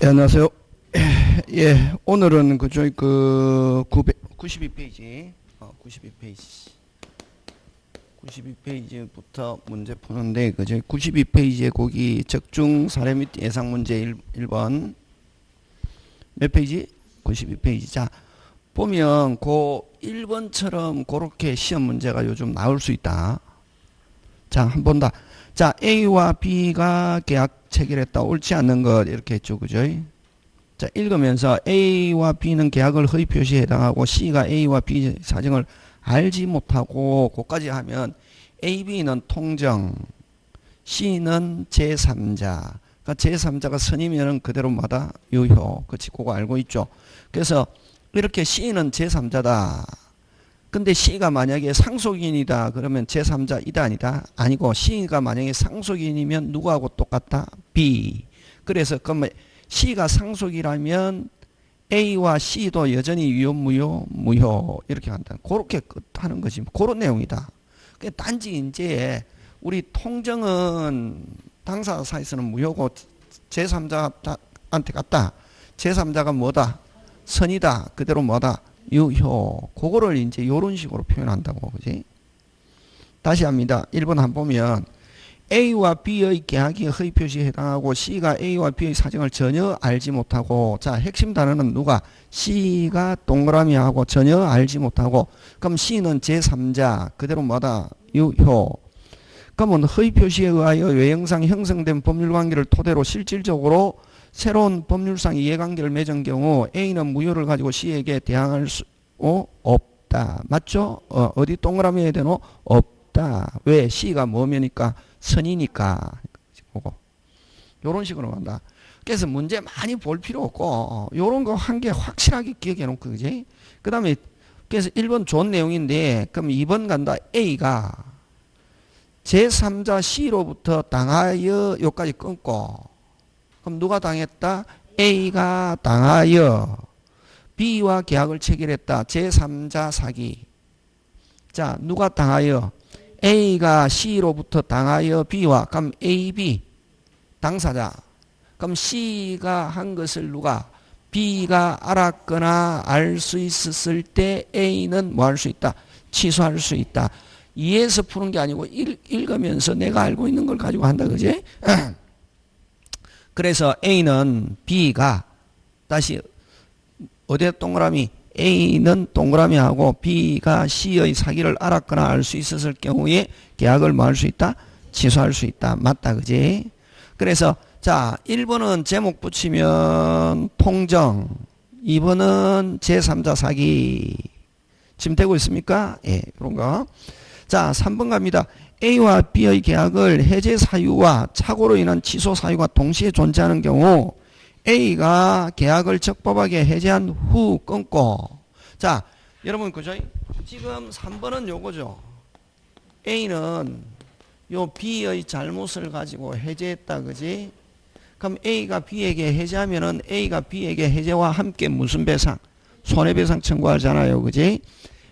예, 안녕하세요. 예, 오늘은 그저 92페이지, 92페이지, 92페이지부터 문제 푸는데 그저 92페이지에 거기 적중 사례 및 예상 문제 1번 몇 페이지? 92페이지. 자, 보면 그 1번처럼 그렇게 시험 문제가 요즘 나올 수 있다. 자, 한번 더. 자, A와 B가 계약 체결했다. 옳지 않는 것 이렇게 했죠. 그죠? 자, 읽으면서 A와 B는 계약을 허위 표시에 해당하고 C가 A와 B 사정을 알지 못하고 그까지 하면 A, B는 통정, C는 제3자. 그러니까 제3자가 선이면은 그대로 마다 유효. 그치? 그거 알고 있죠. 그래서 이렇게 C는 제3자다. 근데 C가 만약에 상속인이다 그러면 제3자 이다 아니다? 아니고 C가 만약에 상속인이면 누구하고 똑같다? B. 그래서 그러면 C가 상속이라면 A와 C도 여전히 유효 무효? 무효. 이렇게 한다. 그렇게 하는 거지. 그런 내용이다. 단지 이제 우리 통정은 당사 사이에서는 무효고 제3자한테 갔다. 제3자가 뭐다? 선이다. 그대로 뭐다? 유효. 그거를 이제 요런 식으로 표현한다고. 그지? 다시 합니다. 1번 한번 보면 A와 B의 계약이 허위 표시에 해당하고 C가 A와 B의 사정을 전혀 알지 못하고, 자, 핵심 단어는 누가? C가 동그라미하고 전혀 알지 못하고, 그럼 C는 제3자, 그대로 뭐다? 유효. 그러면 허위 표시에 의하여 외형상 형성된 법률관계를 토대로 실질적으로 새로운 법률상 이해관계를 맺은 경우 A는 무효를 가지고 C에게 대항할 수 없다. 맞죠? 어디 동그라미 해야 되노? 없다. 왜? C가 뭐면이니까? 선이니까. 요런 식으로 간다. 그래서 문제 많이 볼 필요 없고 요런 거 한 개 확실하게 기억해 놓고, 그지? 그 다음에 그래서 1번 좋은 내용인데, 그럼 2번 간다. A가 제3자 C로부터 당하여 요까지 끊고, 그럼 누가 당했다? A가 당하여 B와 계약을 체결했다. 제3자 사기. 자, 누가 당하여? A가 C로부터 당하여 B와, 그럼 A, B 당사자. 그럼 C가 한 것을 누가? B가 알았거나 알 수 있었을 때 A는 뭐 할 수 있다? 취소할 수 있다. 이해해서 푸는 게 아니고 읽으면서 내가 알고 있는 걸 가지고 한다. 그지? 그래서 A는 B가, 다시 어디에 동그라미? A는 동그라미하고 B가 C의 사기를 알았거나 알 수 있었을 경우에 계약을 뭐 할 수 있다? 취소할 수 있다. 맞다. 그지? 그래서 자, 1번은 제목 붙이면 통정, 2번은 제3자 사기. 지금 되고 있습니까? 예, 그런 거. 자, 3번 갑니다. A와 B의 계약을 해제 사유와 착오로 인한 취소 사유가 동시에 존재하는 경우 A가 계약을 적법하게 해제한 후 끊고, 자, 여러분 그죠? 지금 3번은 요거죠. A는 요 B의 잘못을 가지고 해제했다. 그지? 그럼 A가 B에게 해제하면은 A가 B에게 해제와 함께 무슨 배상? 손해배상 청구하잖아요. 그지?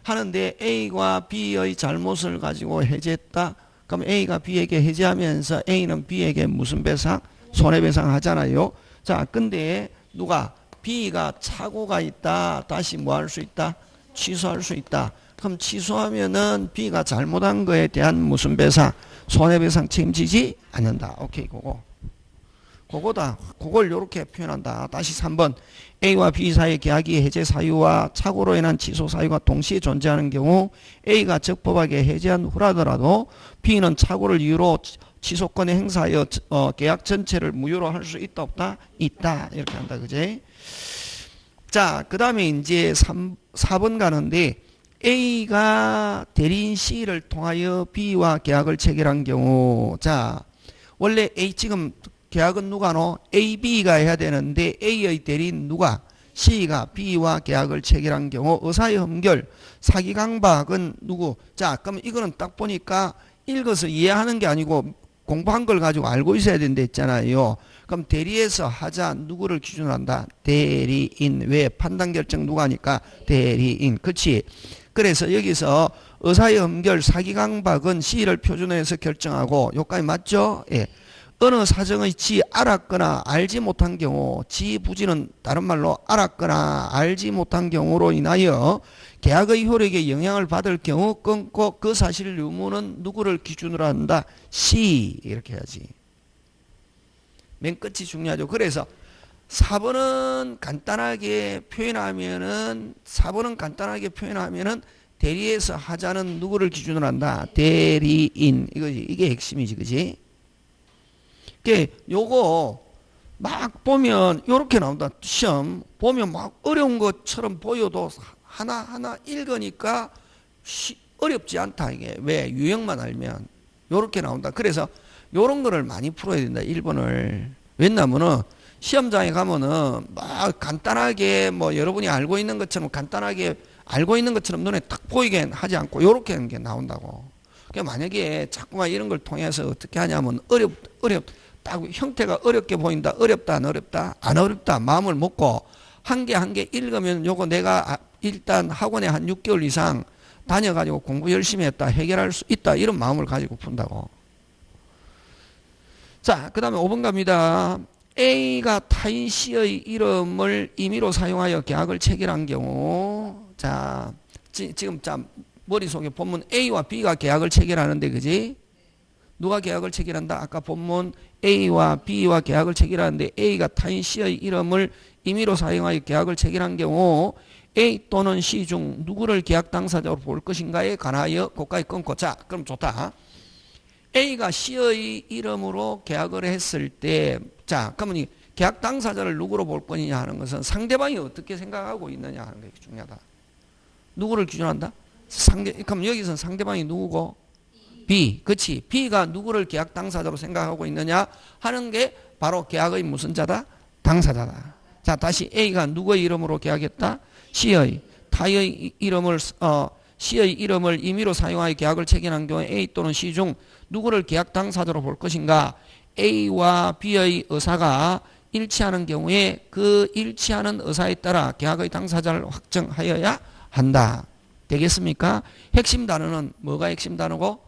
하는데 A가 B의 잘못을 가지고 해제했다. 그럼 A가 B에게 해제하면서 A는 B에게 무슨 배상? 손해배상 하잖아요. 자, 근데 누가? B가 착오가 있다. 다시 뭐 할 수 있다? 취소할 수 있다. 그럼 취소하면은 B가 잘못한 거에 대한 무슨 배상? 손해배상 책임지지 않는다. 오케이, 그거다. 그걸 요렇게 표현한다. 다시 3번. A와 B 사이의 계약이 해제 사유와 착오로 인한 취소 사유가 동시에 존재하는 경우 A가 적법하게 해제한 후라더라도 B는 착오를 이유로 취소권에 행사하여 계약 전체를 무효로 할 수 있다 없다? 있다. 이렇게 한다. 그지? 자, 그 다음에 이제 4번 가는데 A가 대리인 C를 통하여 B와 계약을 체결한 경우, 자, 원래 A 지금 계약은 누가노? A, B가 해야 되는데 A의 대리인 누가? C가 B와 계약을 체결한 경우 의사의 흠결, 사기강박은 누구? 자, 그럼 이거는 딱 보니까 읽어서 이해하는 게 아니고 공부한 걸 가지고 알고 있어야 된다 했잖아요. 그럼 대리에서 하자 누구를 기준으로 한다? 대리인. 왜? 판단결정 누가 하니까? 대리인. 그치? 그래서 여기서 의사의 흠결, 사기강박은 C를 표준으로 해서 결정하고, 여기까지 맞죠? 예. 어느 사정의 지 알았거나 알지 못한 경우, 지 부지는 다른 말로 알았거나 알지 못한 경우로 인하여 계약의 효력에 영향을 받을 경우 끊고 그 사실 유무는 누구를 기준으로 한다? 시 이렇게 해야지. 맨 끝이 중요하죠. 그래서 4번은 간단하게 표현하면은 대리에서 하자는 누구를 기준으로 한다? 대리인. 이거지. 이게 핵심이지. 그지? 요거 막 보면 요렇게 나온다. 시험 보면 막 어려운 것처럼 보여도 하나하나 읽으니까 어렵지 않다. 이게 왜? 유형만 알면 요렇게 나온다. 그래서 요런 거를 많이 풀어야 된다. 1번을. 왜냐면은 시험장에 가면은 막 간단하게 뭐 여러분이 알고 있는 것처럼 간단하게 알고 있는 것처럼 눈에 딱 보이게 하지 않고 요렇게 하는 게 나온다고. 그러니까 만약에 자꾸만 이런 걸 통해서 어떻게 하냐면 딱 형태가 어렵게 보인다. 어렵다 안 어렵다? 안 어렵다. 마음을 먹고 한 개 한 개 읽으면 요거 내가 일단 학원에 한 6개월 이상 다녀가지고 공부 열심히 했다. 해결할 수 있다. 이런 마음을 가지고 푼다고. 자, 그 다음에 5번 갑니다. A가 타인 C의 이름을 임의로 사용하여 계약을 체결한 경우, 자, 지금 머릿속에 본문 A와 B가 계약을 체결하는데, 그지? 누가 계약을 체결한다? 아까 본문 A와 B와 계약을 체결하는데 A가 타인 C의 이름을 임의로 사용하여 계약을 체결한 경우 A 또는 C 중 누구를 계약 당사자로 볼 것인가에 관하여 고까지 끊고. 자, 그럼 좋다. A가 C의 이름으로 계약을 했을 때, 자, 그러면 이 계약 당사자를 누구로 볼 거냐 하는 것은 상대방이 어떻게 생각하고 있느냐 하는 게 중요하다. 누구를 기준한다? 그럼 여기서는 상대방이 누구고? B. 그치. B가 누구를 계약 당사자로 생각하고 있느냐 하는 게 바로 계약의 무슨 자다? 당사자다. 자, 다시 A가 누구의 이름으로 계약했다? C의 C의 이름을 임의로 사용하여 계약을 체결한 경우 A 또는 C 중 누구를 계약 당사자로 볼 것인가? A와 B의 의사가 일치하는 경우에 그 일치하는 의사에 따라 계약의 당사자를 확정하여야 한다. 되겠습니까? 핵심 단어는 뭐가 핵심 단어고?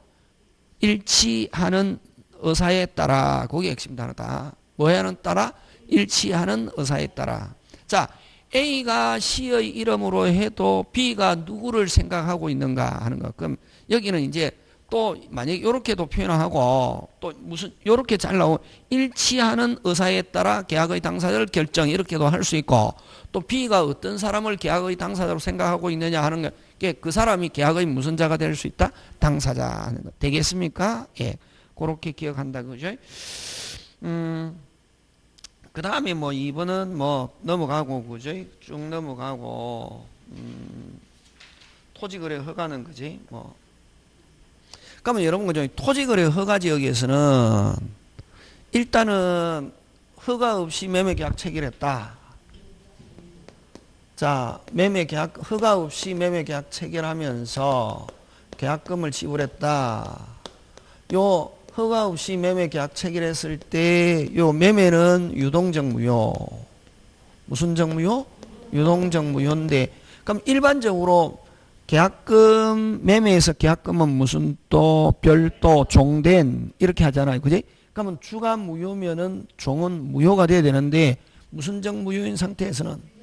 일치하는 의사에 따라. 그게 핵심 단어다. 뭐에는 따라? 일치하는 의사에 따라. 자, A가 C의 이름으로 해도 B가 누구를 생각하고 있는가 하는 거. 그럼 여기는 이제 또 만약에 이렇게도 표현을 하고 또 무슨 이렇게 잘 나오고 일치하는 의사에 따라 계약의 당사자를 결정 이렇게도 할 수 있고 또 B가 어떤 사람을 계약의 당사자로 생각하고 있느냐 하는 게 그 사람이 계약의 무슨 자가 될 수 있다? 당사자 하는 거. 되겠습니까? 예. 그렇게 기억한다. 그죠? 그 다음에 뭐 2번은 뭐 넘어가고 그죠? 쭉 넘어가고 토지거래 허가는 그지? 뭐 그러면 여러분 그죠? 토지거래 허가 지역에서는 일단은 허가 없이 매매계약 체결했다. 자, 매매계약 허가 없이 매매계약 체결하면서 계약금을 지불했다. 요 허가 없이 매매계약 체결했을 때 요 매매는 유동적 무효. 무슨 정무효? 유동적 무효인데 그럼 일반적으로 계약금 매매에서 계약금은 무슨 또 별도 종된 이렇게 하잖아요. 그지? 그러면 주가 무효면은 종은 무효가 돼야 되는데 무슨 적 무효인 상태에서는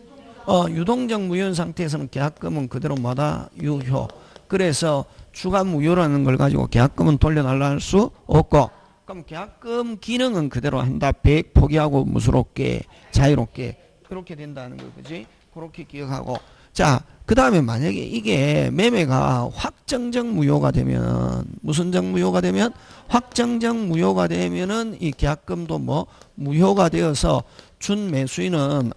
유동적 무효인 상태에서는 계약금은 그대로 마다 유효. 그래서 주가 무효라는 걸 가지고 계약금은 돌려달라 할 수 없고 그럼 계약금 기능은 그대로 한다. 포기하고 무수롭게 자유롭게 그렇게 된다는 거 그지? 그렇게 기억하고 자, 그 다음에 만약에 이게 매매가 확정적 무효가 되면 무슨 적 무효가 되면 확정적 무효가 되면은 이 계약금도 뭐 무효가 되어서 준 매수인은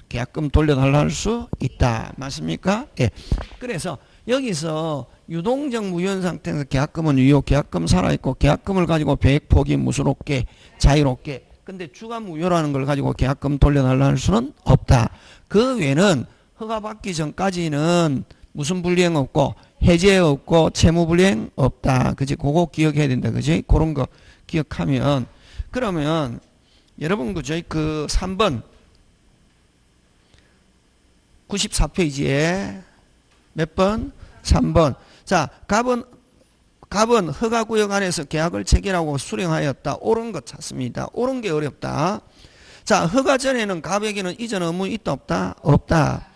계약금 돌려달라 할 수 있다. 맞습니까? 예. 그래서 여기서 유동적 무효인 상태에서 계약금은 유효, 계약금 살아있고 계약금을 가지고 배액 포기 무수롭게 자유롭게 근데 주가 무효라는 걸 가지고 계약금 돌려달라 할 수는 없다. 그 외에는 허가받기 전까지는 무슨 불이행 없고 해제 없고 채무불이행 없다. 그지? 그거 기억해야 된다. 그지? 그런 거 기억하면 그러면 여러분 그죠? 그 3번 94페이지에 몇 번? 3번. 자, 갑은 허가구역 안에서 계약을 체결하고 수령하였다. 옳은 것 찾습니다. 옳은 게 어렵다. 자, 허가 전에는 갑에게는 이전 의무 있다 없다? 없다.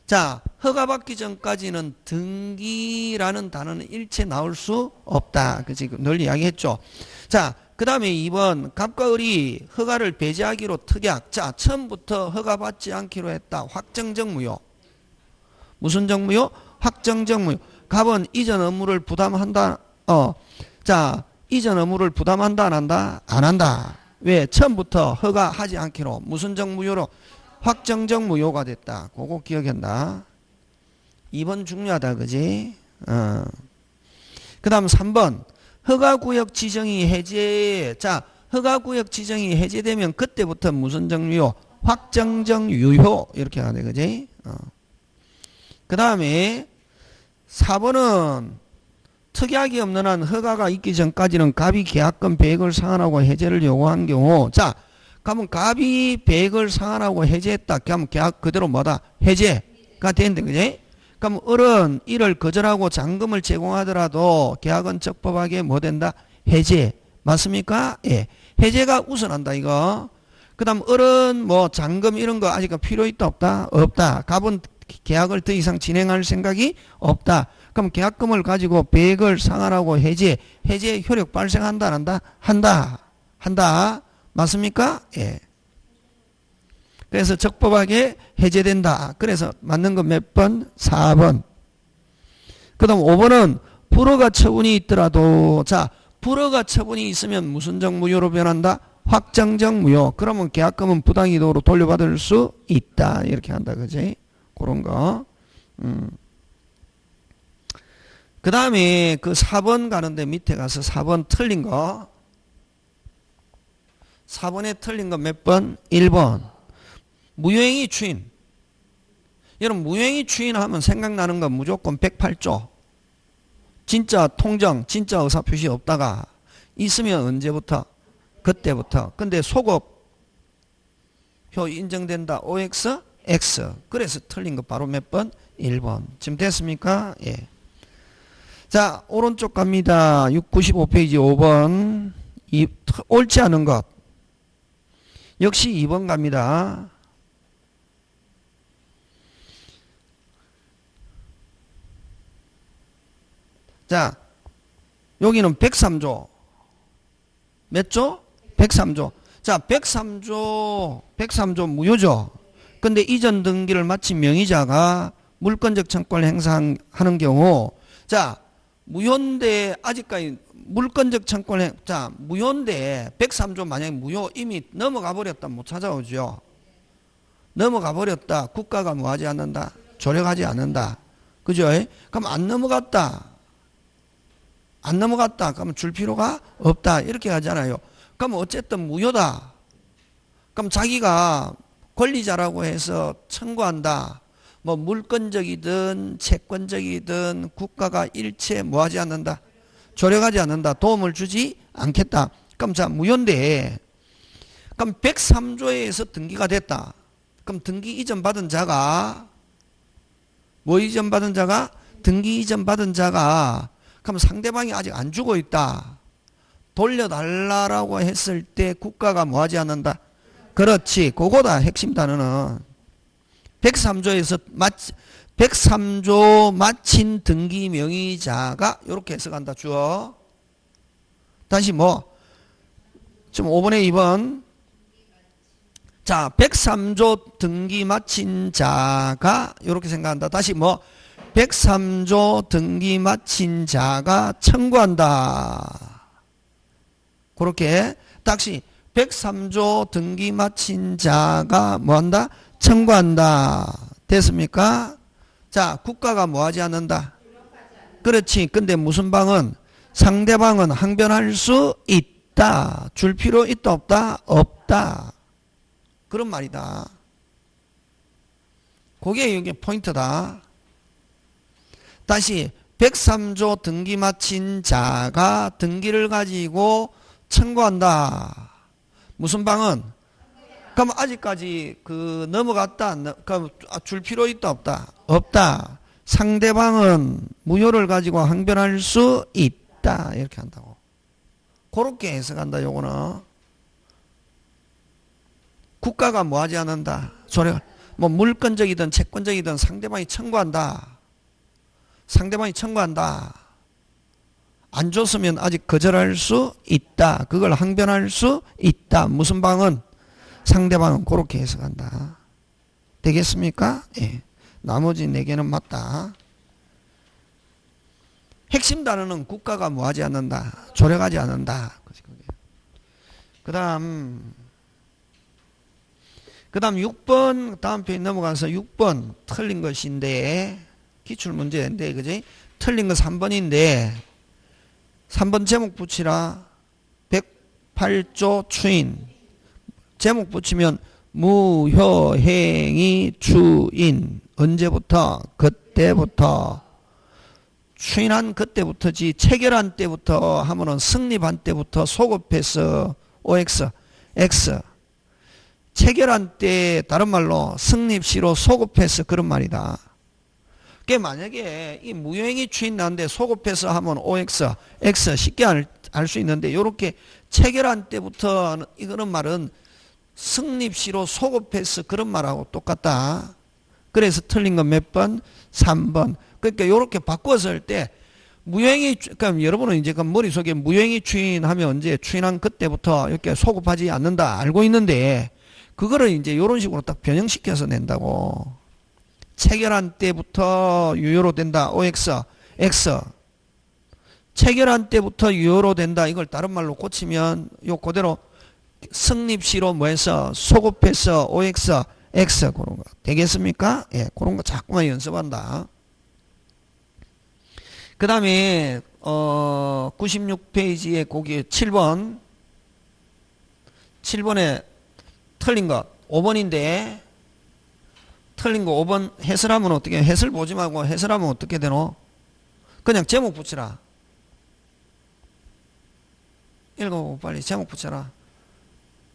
자, 허가받기 전까지는 등기라는 단어는 일체 나올 수 없다. 그치? 늘 이야기했죠. 자, 그 다음에 2번 갑과 을이 허가를 배제하기로 특약. 자, 처음부터 허가받지 않기로 했다. 확정적 무효. 무슨 정무요? 확정적 무효. 갑은 이전 의무를 부담한다. 자, 이전 의무를 부담한다 안 한다? 안 한다. 왜? 처음부터 허가하지 않기로. 무슨 정무효로? 확정적 무효가 됐다. 그거 기억한다. 2번 중요하다. 그지? 그 다음 3번 허가구역 지정이 해제. 자, 허가구역 지정이 해제되면 그때부터 무슨 정유효? 확정적 유효. 이렇게 가야 돼. 그지? 그 다음에 4번은 특약이 없는 한 허가가 있기 전까지는 갑이 계약금 배액을 상환하고 해제를 요구한 경우. 자, 그러면 갑이 배액을 상환하고 해제했다. 그러면 계약 그대로 뭐다? 해제가 된다. 그지? 그럼 을은 이를 거절하고 잔금을 제공하더라도 계약은 적법하게 뭐 된다? 해제. 맞습니까? 예. 해제가 우선한다 이거. 그 다음 을은 뭐 잔금 이런 거 아직 필요 있다 없다? 없다. 갑은 계약을 더 이상 진행할 생각이 없다. 그럼 계약금을 가지고 배액을 상환하고 해제 효력 발생한다 안 한다? 한다. 맞습니까? 예. 그래서 적법하게 해제된다. 그래서 맞는 건 몇 번? 4번. 그 다음 5번은 불허가 처분이 있더라도. 자, 불허가 처분이 있으면 무슨 정무효로 변한다? 확정적 무효. 그러면 계약금은 부당이도로 돌려받을 수 있다. 이렇게 한다. 그지? 그런 거. 그 다음에 그 4번 가는데 밑에 가서 4번 틀린 거. 4번에 틀린 거 몇 번? 1번. 무효행위 추인. 여러분 무효행위 추인하면 생각나는 건 무조건 108조. 진짜 통정, 진짜 의사표시 없다가 있으면 언제부터? 그때부터. 근데 소급효 인정된다. OX, X. 그래서 틀린 거 바로 몇 번? 1번. 지금 됐습니까? 예. 자, 오른쪽 갑니다. 95페이지 5번. 옳지 않은 것. 역시 2번 갑니다. 자, 여기는 103조. 몇 조? 103조. 자, 103조 무효죠. 근데 이전 등기를 마친 명의자가 물권적 청구권을 행사하는 경우, 자, 무효인데 아직까지 물권적 청구권을 자, 무효인데 103조 만약에 무효 이미 넘어가 버렸다 못 찾아오죠. 넘어가 버렸다. 국가가 뭐 하지 않는다? 조력하지 않는다. 그죠? 그럼 안 넘어갔다. 그러면 줄 필요가 없다. 이렇게 하잖아요. 그럼 어쨌든 무효다. 그럼 자기가 권리자라고 해서 청구한다. 뭐 물권적이든 채권적이든 국가가 일체 뭐 하지 않는다. 조력하지 않는다. 도움을 주지 않겠다. 그럼 자, 무효인데, 그럼 103조에서 등기가 됐다. 그럼 등기 이전 받은 자가, 뭐 이전 받은 자가? 등기 이전 받은 자가, 그럼 상대방이 아직 안 주고 있다. 돌려달라고 했을 때 국가가 뭐 하지 않는다? 그렇지. 그거다. 핵심 단어는. 103조에서 103조 마친 등기 명의자가 이렇게 해석한다. 주어. 다시 뭐? 지금 5번에 2번. 자, 103조 등기 마친 자가 이렇게 생각한다. 다시 뭐? 103조 등기 마친 자가 청구한다. 그렇게 다시 103조 등기 마친 자가 뭐한다? 청구한다. 됐습니까? 자, 국가가 뭐하지 않는다? 그렇지. 근데 무슨 방은? 상대방은 항변할 수 있다. 줄 필요 있다 없다? 없다. 그런 말이다. 그게 여기 포인트다. 다시 103조 등기 마친 자가 등기를 가지고 청구한다. 무슨 방은? 그럼 아직까지 그 넘어갔다. 그럼 줄 필요 있다 없다? 없다. 상대방은 무효를 가지고 항변할 수 있다. 있다 이렇게 한다고. 그렇게 해석한다. 요거는 국가가 뭐 하지 않는다. 조례가 뭐 물권적이든 채권적이든 상대방이 청구한다. 상대방이 청구한다. 안 줬으면 아직 거절할 수 있다. 그걸 항변할 수 있다. 무슨 방은? 상대방은 그렇게 해석한다. 되겠습니까? 예. 나머지 4개는 맞다. 핵심 단어는 국가가 뭐 하지 않는다. 조력하지 않는다. 그 다음 6번 다음 페이지 넘어가서 6번 틀린 것인데 기출문제인데 그지? 틀린 거 3번인데 3번 제목 붙이라. 108조 추인. 제목 붙이면 무효행위 추인. 언제부터? 그때부터. 추인한 그때부터지 체결한 때부터 하면은 성립한 때부터 소급해서 OX, X. 체결한 때 다른 말로 성립시로 소급해서 그런 말이다. 그게 만약에 이 무효행위 추인 나는데 소급해서 하면 OX, X 쉽게 알 수 있는데 요렇게 체결한 때부터 이거는 말은 성립시로 소급해서 그런 말하고 똑같다. 그래서 틀린 건 몇 번? 3번. 그러니까 요렇게 바꿔서 할 때 무효행위, 그러니까 여러분은 이제 그 머릿속에 무효행위 추인하면 언제 추인한 그때부터 이렇게 소급하지 않는다 알고 있는데 그거를 이제 요런 식으로 딱 변형시켜서 낸다고. 체결한 때부터 유효로 된다. OX, X. 체결한 때부터 유효로 된다. 이걸 다른 말로 고치면 요 그대로 성립시로 뭐해서 소급해서 OX, X 그런 거 되겠습니까? 예, 그런 거 자꾸만 연습한다. 그 다음에 96페이지에 거기 7번에 틀린 거 5번인데 틀린 거 5번 해설하면 어떻게 해설 보지 말고 해설하면 어떻게 되노? 그냥 제목 붙이라. 읽어보고 빨리 제목 붙여라.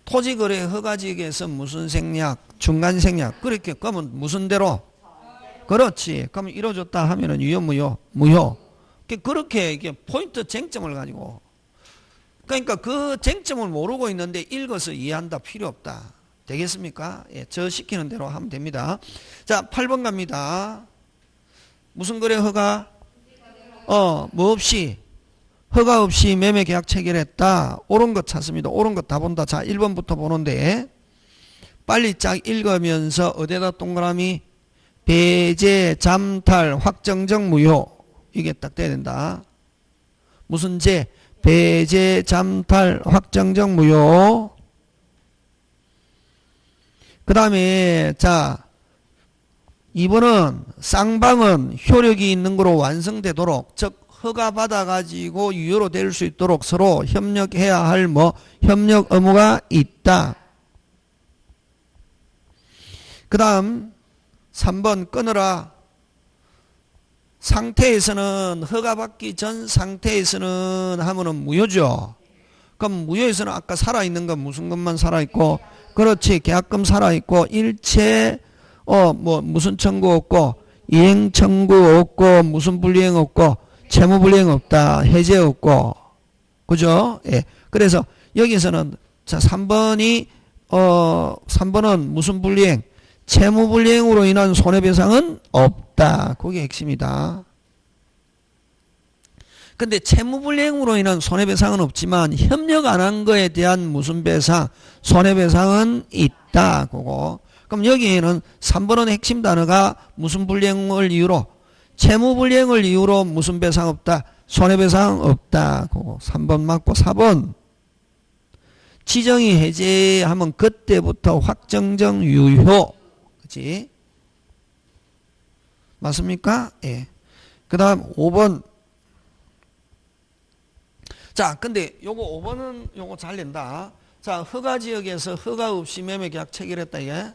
토지거래 허가지역에서 무슨 생략, 중간 생략 그렇게 그러면 무슨 대로? 그렇지. 그러면 이루어졌다 하면은 유효 무효. 그렇게 이게 포인트 쟁점을 가지고 그러니까 그 쟁점을 모르고 있는데 읽어서 이해한다 필요 없다. 되겠습니까? 예, 저 시키는 대로 하면 됩니다. 자, 8번 갑니다. 무슨 거래 허가? 뭐 없이 허가 없이 매매 계약 체결했다. 옳은 것 찾습니다. 옳은 것 다 본다. 자, 1번부터 보는데 빨리 쫙 읽으면서 어디다 동그라미 배제, 잠탈, 확정적 무효 이게 딱 돼야 된다. 무슨 제? 배제, 잠탈, 확정적 무효. 그 다음에 자 2번은 쌍방은 효력이 있는 거로 완성되도록 즉 허가 받아가지고 유효로 될 수 있도록 서로 협력해야 할 뭐 협력 의무가 있다. 그 다음 3번 끊어라. 상태에서는 허가받기 전 상태에서는 하면은 무효죠. 그럼 무효에서는 아까 살아있는 건 무슨 것만 살아있고 그렇지 계약금 살아있고 일체 뭐 무슨 청구 없고 이행 청구 없고 무슨 불이행 없고 채무 불이행 없다. 해제 없고 그죠? 예. 그래서 여기서는 자 3번은 무슨 불이행? 채무 불이행으로 인한 손해배상은 없다. 그게 핵심이다. 근데 채무 불이행으로 인한 손해배상은 없지만 협력 안 한 거에 대한 무슨 배상? 손해배상은 있다. 그거. 그럼 여기에는 3번은 핵심 단어가 무슨 불이행을 이유로? 채무 불이행을 이유로 무슨 배상 없다? 손해배상 없다. 그거. 3번 맞고 4번. 지정이 해제하면 그때부터 확정적 유효. 그치? 맞습니까? 예. 그 다음 5번. 자, 근데 요거 5번은 요거 잘 낸다. 자, 허가지역에서 허가 없이 매매계약 체결했다, 이게.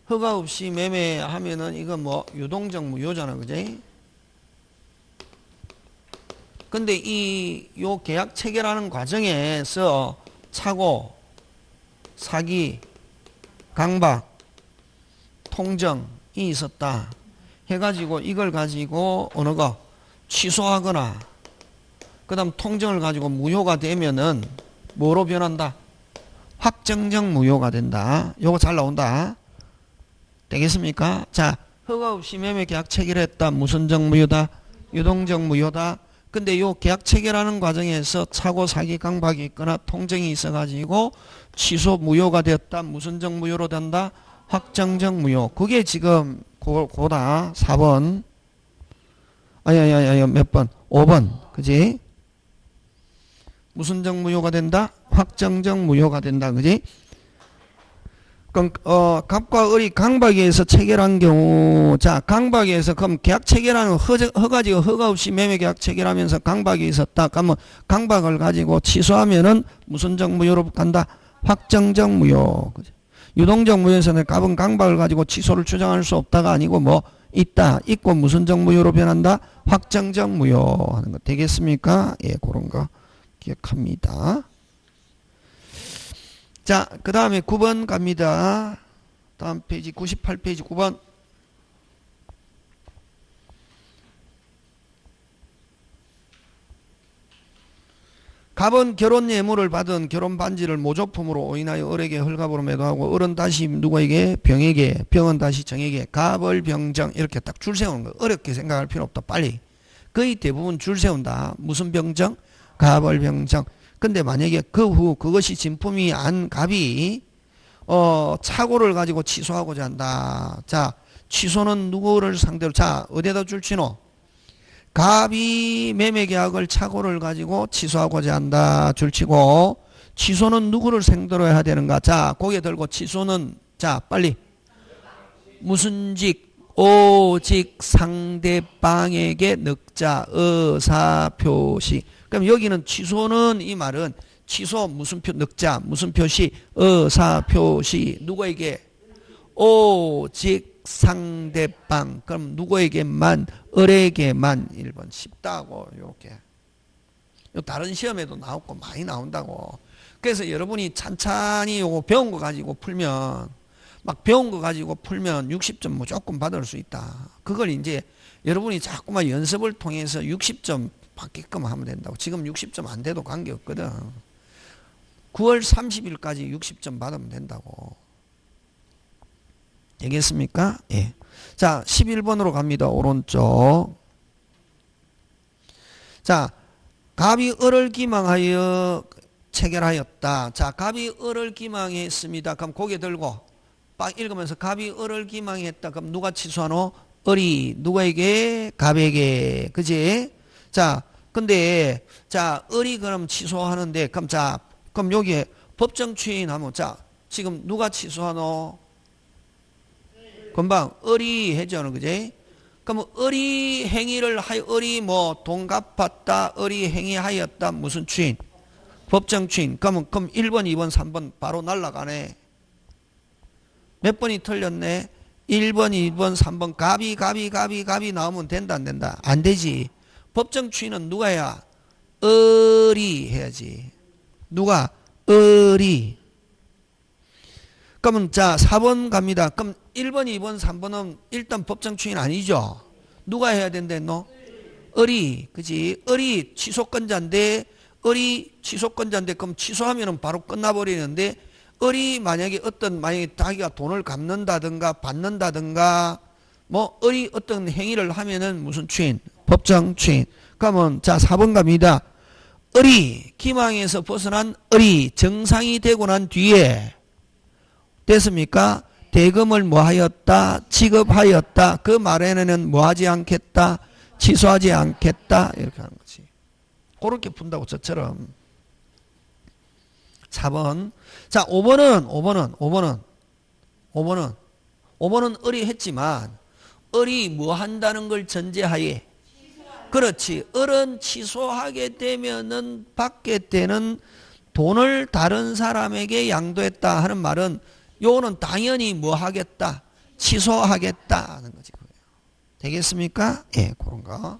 허가 없이 매매하면은 이건 뭐 유동적 무효잖아, 그지? 근데 요 계약 체결하는 과정에서 착오, 사기, 강박, 통정이 있었다. 해가지고 이걸 가지고 어느 거 취소하거나 그 다음 통정을 가지고 무효가 되면은 뭐로 변한다? 확정적 무효가 된다. 요거 잘 나온다. 되겠습니까? 자, 허가 없이 매매 계약 체결했다. 무슨 적 무효다? 유동적 무효다. 근데 요 계약 체결하는 과정에서 사고 사기 강박이 있거나 통정이 있어가지고 취소 무효가 되었다. 무슨 적 무효로 된다? 확정적 무효. 그게 지금 고다. 4번. 아니, 몇 번? 5번. 그지? 무슨 적 무효가 된다? 확정적 무효가 된다. 그지? 그럼 갑과 을이 강박에 의해서 체결한 경우, 자, 강박에 의해서 그럼 계약 체결하는 허가지가 허가 없이 매매 계약 체결하면서 강박이 있었다. 그러면 강박을 가지고 취소하면은 무슨 적 무효로 간다? 확정적 무효. 그죠? 유동적 무효에서는 갑은 강박을 가지고 취소를 주장할 수 없다가 아니고 뭐 있다. 있고 무슨 적 무효로 변한다? 확정적 무효 하는 거 되겠습니까? 예, 그런 거 기억합니다. 자, 그 다음에 9번 갑니다. 다음 페이지 98페이지 9번. 갑은 결혼 예물을 받은 결혼 반지를 모조품으로 오인하여 을에게 헐갑으로 매도하고 을은 다시 누구에게? 병에게, 병은 다시 정에게. 갑을 병정 이렇게 딱 줄 세우는 거. 어렵게 생각할 필요 없다. 빨리. 거의 대부분 줄 세운다. 무슨 병정? 갑을 병정. 근데 만약에 그 후 그것이 진품이 안 갑이 착오를 가지고 취소하고자 한다. 자, 취소는 누구를 상대로? 자, 어디에다 줄 치노? 갑이 매매계약을 착오를 가지고 취소하고자 한다. 줄치고 취소는 누구를 상대로 해야 되는가? 자, 고개 들고 취소는 자 빨리 무슨 직? 오직 상대방에게 늑자 의사표시. 그럼 여기는 취소는 이 말은 취소 무슨 표 늑자 무슨 표시 의사표시 누구에게? 오직 상대방. 그럼 누구에게만? 을에게만. 1번 쉽다고. 요렇게 다른 시험에도 나오고 많이 나온다고. 그래서 여러분이 찬찬히 요거 배운 거 가지고 풀면 막 배운 거 가지고 풀면 60점 무조건 받을 수 있다. 그걸 이제 여러분이 자꾸만 연습을 통해서 60점 받게끔 하면 된다고. 지금 60점 안 돼도 관계없거든. 9월 30일까지 60점 받으면 된다고. 되겠습니까? 예. 자, 11번으로 갑니다. 오른쪽. 자, 갑이 을을 기망하여 체결하였다. 자, 갑이 을을 기망했습니다. 그럼 고개 들고 빡 읽으면서 갑이 을을 기망했다. 그럼 누가 취소하노? 을이. 누구에게? 갑에게. 그지? 자, 근데 자, 을이 그럼 취소하는데 그럼 자, 그럼 여기에 법정 추인하면 자, 지금 누가 취소하노? 금방 을이 했잖아. 그지? 그럼 을이 행위를 하여 을이 뭐 돈 갚았다. 을이 행위하였다. 무슨 추인? 법정 추인. 그럼 1번, 2번, 3번 바로 날라가네. 몇 번이 틀렸네? 1번, 2번, 3번 갑이 나오면 된다 안 된다? 안 되지. 법정 추인은 누가 해야? 을이 해야지. 누가? 을이. 그러면 자 4번 갑니다. 그럼 1번, 2번, 3번은 일단 법정 추인 아니죠? 누가 해야 된대 너? 을이. 그지? 을이 취소권자인데 을이 취소권자인데 그럼 취소하면은 바로 끝나버리는데 을이 만약에 자기가 돈을 갚는다든가 받는다든가 뭐 을이 어떤 행위를 하면은 무슨 추인? 법정 추인. 그러면 자 4번 갑니다. 을이 기망에서 벗어난 을이 정상이 되고 난 뒤에 됐습니까? 대금을 뭐 하였다? 지급하였다. 그 말에는 뭐 하지 않겠다? 취소하지 않겠다. 이렇게 하는 거지. 그렇게 푼다고 저처럼. 4번. 자, 5번은 을이 했지만 을이 뭐 한다는 걸 전제하에 그렇지. 을은 취소하게 되면은 받게 되는 돈을 다른 사람에게 양도했다 하는 말은 요거는 당연히 뭐 하겠다? 취소하겠다 하는 거지. 되겠습니까? 예, 그런 거.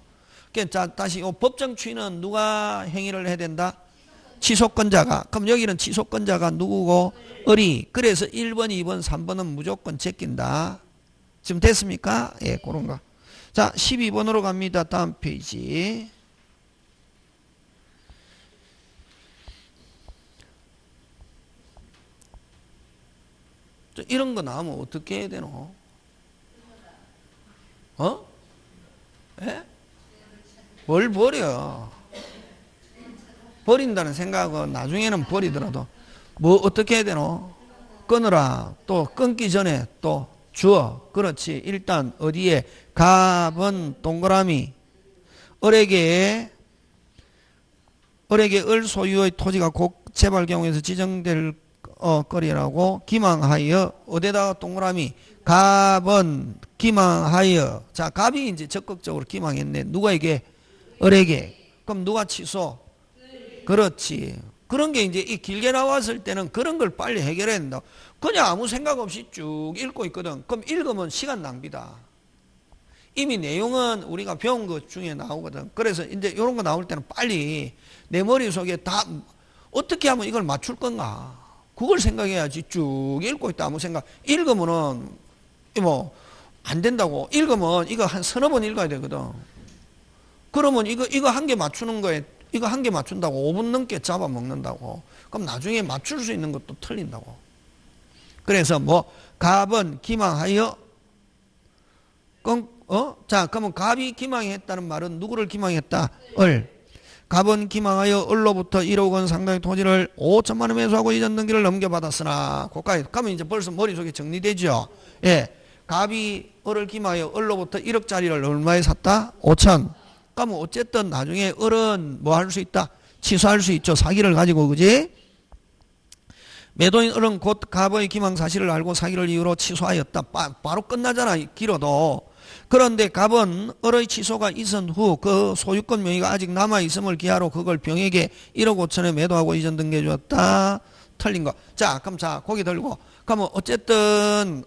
자, 다시 요 법정 추인은 누가 행위를 해야 된다? 취소권자가. 그럼 여기는 취소권자가 누구고? 을이. 그래서 1번, 2번, 3번은 무조건 제낀다. 지금 됐습니까? 예, 그런 거. 자, 12번으로 갑니다. 다음 페이지. 이런 거 나오면 어떻게 해야 되노? 예? 뭘 버려? 버린다는 생각은 나중에는 버리더라도 뭐 어떻게 해야 되노? 끊으라. 또 끊기 전에 또 주어. 그렇지. 일단 어디에 갑은 동그라미 을에게 을 소유의 토지가 곧 재발 경우에서 지정될 거리라고 기망하여 어디다가 동그라미 갑은 기망하여. 자, 갑이 이제 적극적으로 기망했네. 누가에게? 을에게. 그럼 누가 취소? 그렇지. 그런 게 이제 이 길게 나왔을 때는 그런 걸 빨리 해결해야 된다. 그냥 아무 생각 없이 쭉 읽고 있거든. 그럼 읽으면 시간 낭비다. 이미 내용은 우리가 배운 것 중에 나오거든. 그래서 이제 이런 거 나올 때는 빨리 내 머릿속에 다 어떻게 하면 이걸 맞출 건가. 그걸 생각해야지. 쭉 읽고 있다 아무 생각. 읽으면은 뭐 안 된다고. 읽으면 이거 한 서너 번 읽어야 되거든. 그러면 이거 한 개 맞추는 거에 이거 한 개 맞춘다고 5분 넘게 잡아먹는다고. 그럼 나중에 맞출 수 있는 것도 틀린다고. 그래서 뭐 갑은 기망하여 자, 그러면 갑이 기망했다는 말은 누구를 기망했다? 을. 갑은 기망하여 을로부터 1억 원 상당의 토지를 5천만 원 매수하고 이전 등기를 넘겨받았으나 고가에 가면 이제 벌써 머릿속에 정리되죠. 예. 갑이 을을 기망하여 을로부터 1억짜리를 얼마에 샀다? 5천. 그러면 어쨌든 나중에 을은 뭐 할 수 있다? 취소할 수 있죠. 사기를 가지고, 그지? 매도인 을은 곧 갑의 기망 사실을 알고 사기를 이유로 취소하였다. 바로 끝나잖아, 길어도. 그런데 갑은 을의 취소가 있은 후 그 소유권 명의가 아직 남아있음을 기하로 그걸 병에게 1억 5천에 매도하고 이전 등기해 주었다. 틀린 거. 자, 그럼 자, 고개 들고. 그러면 어쨌든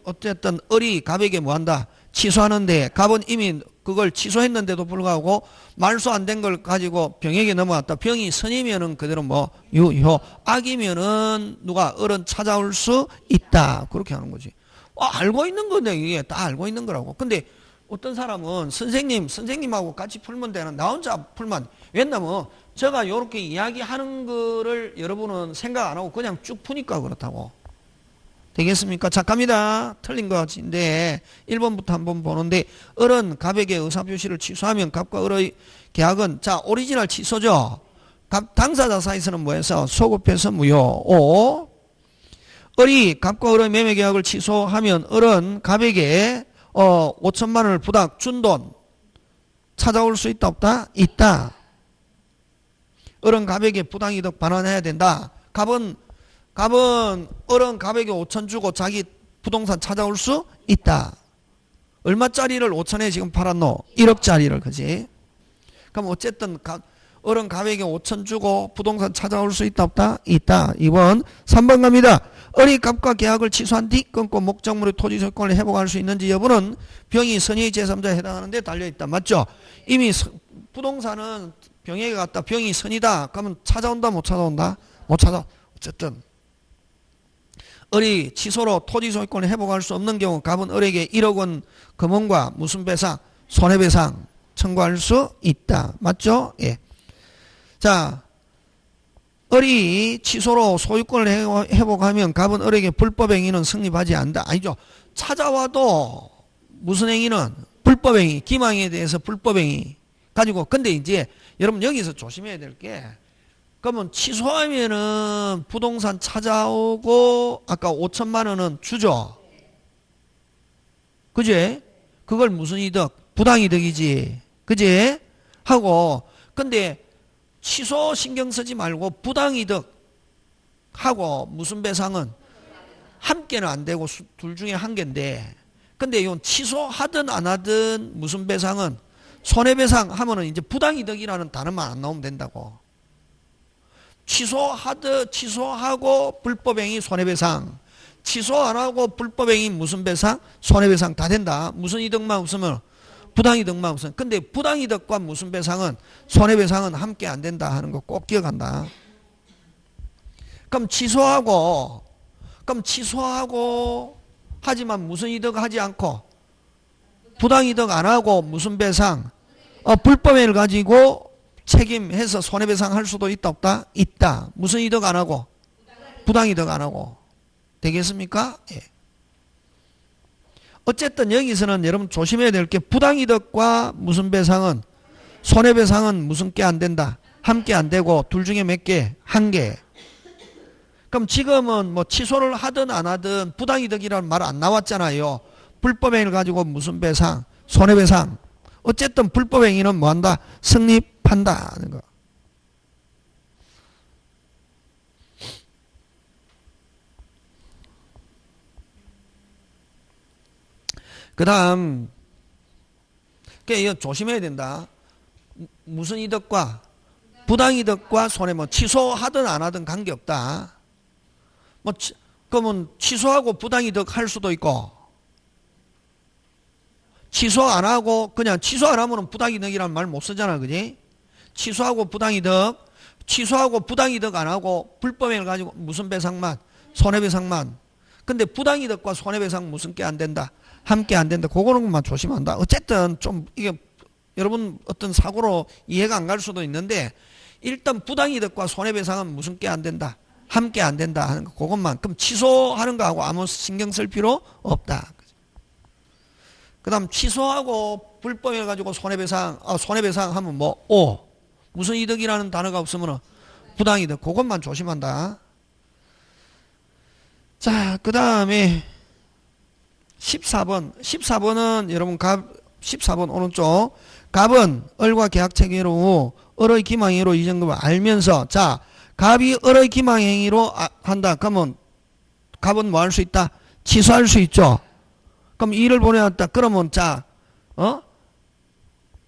을이 갑에게 뭐 한다? 취소하는데 갑은 이미 그걸 취소했는데도 불구하고 말소 안 된 걸 가지고 병에게 넘어왔다. 병이 선이면은 그대로 뭐 유효, 악이면은 누가 을은 찾아올 수 있다. 그렇게 하는 거지. 알고 있는 건데 이게 다 알고 있는 거라고. 근데 어떤 사람은 선생님하고 같이 풀면 되는 나 혼자 풀면. 왜냐면 제가 이렇게 이야기하는 거를 여러분은 생각 안 하고 그냥 쭉 푸니까 그렇다고. 되겠습니까? 자, 갑니다. 틀린 것인데 1번부터 한번 보는데 을은 갑에게 의사표시를 취소하면 갑과 을의 계약은 자 오리지널 취소죠. 갑 당사자 사이에서는 뭐해서 소급해서 무효. 5. 을이 갑과 을의 매매 계약을 취소하면 을은 갑에게 5천만 원을 부담 준 돈 찾아올 수 있다 없다? 있다. 을은 갑에게 부당이득 반환해야 된다. 갑은 을은 갑에게 5천 주고 자기 부동산 찾아올 수 있다. 얼마짜리를 5천에 지금 팔았노? 1억짜리를. 그지? 그럼 어쨌든 을은 갑에게 5천 주고 부동산 찾아올 수 있다 없다? 있다. 2번 3번 갑니다. 을이 갑과 계약을 취소한 뒤 끊고 목적물의 토지 소유권을 회복할 수 있는지 여부는 병이 선의의 제3자에 해당하는 데 달려있다. 맞죠? 이미 부동산은 병에게 갔다. 병이 선이다. 그러면 찾아온다 못 찾아온다? 못 찾아. 어쨌든 을이 취소로 토지 소유권을 회복할 수 없는 경우 갑은 을에게 1억 원 금원과 무슨 배상? 손해배상 청구할 수 있다. 맞죠? 예. 자, 을이 취소로 소유권을 회복하면 갑은 을에게 불법 행위는 성립하지 않는다. 아니죠. 찾아와도 무슨 행위는? 불법 행위. 기망에 대해서 불법 행위 가지고. 근데 이제 여러분 여기서 조심해야 될 게 그러면 취소하면은 부동산 찾아오고 아까 5천만 원은 주죠. 그지? 그걸 무슨 이득? 부당이득이지. 그지? 하고 근데 취소 신경 쓰지 말고 부당이득 하고 무슨 배상은 함께는 안 되고 둘 중에 한 개인데 근데 이건 취소하든 안 하든 무슨 배상은 손해배상 하면은 이제 부당이득이라는 단어만 안 나오면 된다고. 취소하고 불법행위 손해배상 취소 안 하고 불법행위 무슨 배상? 손해배상 다 된다. 무슨 이득만 없으면 부당이득만 없으면. 근데 부당이득과 무슨 배상은 손해배상은 함께 안 된다 하는 거 꼭 기억한다. 그럼 취소하고 하지만 무슨 이득 하지 않고 부당이득 안 하고 무슨 배상? 불법행위를 가지고 책임해서 손해배상 할 수도 있다 없다? 있다. 무슨 이득 안 하고? 부당이득 안 하고. 되겠습니까? 예. 어쨌든 여기서는 여러분 조심해야 될 게 부당이득과 무슨 배상은 손해배상은 무슨 게 안 된다. 함께 안 되고 둘 중에 몇 개? 한 개. 그럼 지금은 뭐 취소를 하든 안 하든 부당이득이라는 말 안 나왔잖아요. 불법행위를 가지고 무슨 배상? 손해배상. 어쨌든 불법행위는 뭐한다? 성립한다 하는 거. 그 다음 이거 조심해야 된다. 무슨 이득과 부당이득과 손해 뭐 취소하든 안 하든 관계없다. 뭐 그러면 취소하고 부당이득 할 수도 있고 취소 안 하고 그냥 취소 안 하면 부당이득이라는 말 못 쓰잖아. 그지? 취소하고 부당이득 안 하고 불법행위를 가지고 무슨 배상만 손해배상만. 근데 부당이득과 손해배상 무슨 게 안 된다. 함께 안 된다. 그거는만 조심한다. 어쨌든 좀 이게 여러분 어떤 사고로 이해가 안 갈 수도 있는데 일단 부당이득과 손해배상은 무슨 게 안 된다. 함께 안 된다 하는 거. 그것만. 그럼 취소하는 거하고 아무 신경 쓸 필요 없다. 그 다음 취소하고 불법을 가지고 손해배상 하면 뭐 무슨 이득이라는 단어가 없으면 부당이득. 그것만 조심한다. 자, 그 다음에 14번은 여러분 14번 오른쪽 갑은 을과 계약체계로 을의 기망행위로 이전 것을 알면서 자 갑이 을의 기망행위로 한다. 그러면 갑은 뭐 할 수 있다? 취소할 수 있죠. 그럼 일을 보내왔다. 그러면 자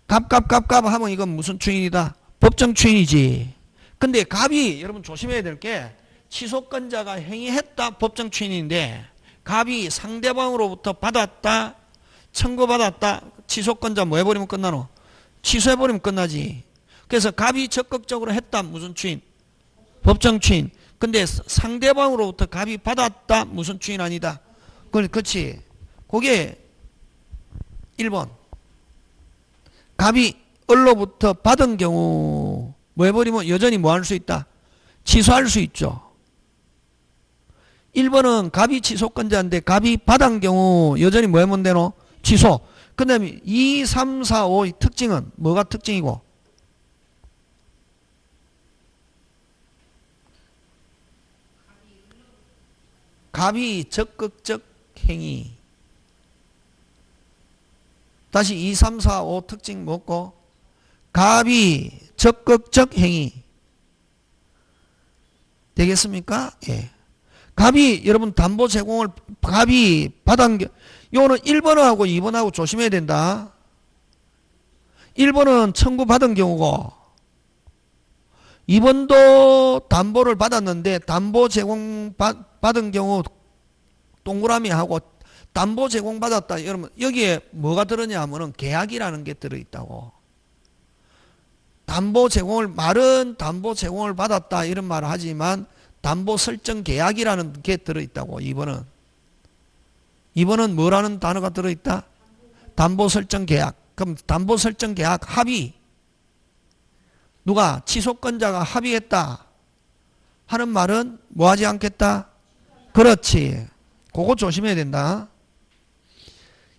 갑 하면 이건 무슨 추인이다? 법정 추인이지. 근데 갑이 여러분 조심해야 될 게 취소권자가 행위했다 법정 추인인데 갑이 상대방으로부터 받았다 청구받았다 취소권자 뭐 해버리면 끝나노? 취소해버리면 끝나지. 그래서 갑이 적극적으로 했다 무슨 추인? 법정 추인. 근데 상대방으로부터 갑이 받았다 무슨 추인 아니다. 그렇지. 그게 1번. 갑이 을로부터 받은 경우 뭐 해버리면 여전히 뭐 할 수 있다? 취소할 수 있죠. 1번은 갑이 취소권자인데 갑이 받은 경우 여전히 뭐 하면 되노? 취소. 그 다음에 2, 3, 4, 5의 특징은 뭐가 특징이고? 갑이 적극적 행위. 다시 2, 3, 4, 5 특징 뭐고? 갑이 적극적 행위. 되겠습니까? 예. 갑이 여러분 담보 제공을 갑이 받은 요거는 1번하고 2번하고 조심해야 된다. 1번은 청구받은 경우고 2번도 담보를 받았는데 담보 제공 받은 경우 동그라미 하고 담보 제공 받았다. 여러분 여기에 뭐가 들었냐 하면은 계약이라는 게 들어있다고. 담보 제공을 말은 담보 제공을 받았다 이런 말을 하지만 담보 설정 계약이라는 게 들어있다고. 2번은 뭐라는 단어가 들어있다? 담보 설정 계약. 그럼 담보 설정 계약 합의. 누가 취소권자가 합의했다 하는 말은 뭐 하지 않겠다? 그렇지. 그거 조심해야 된다.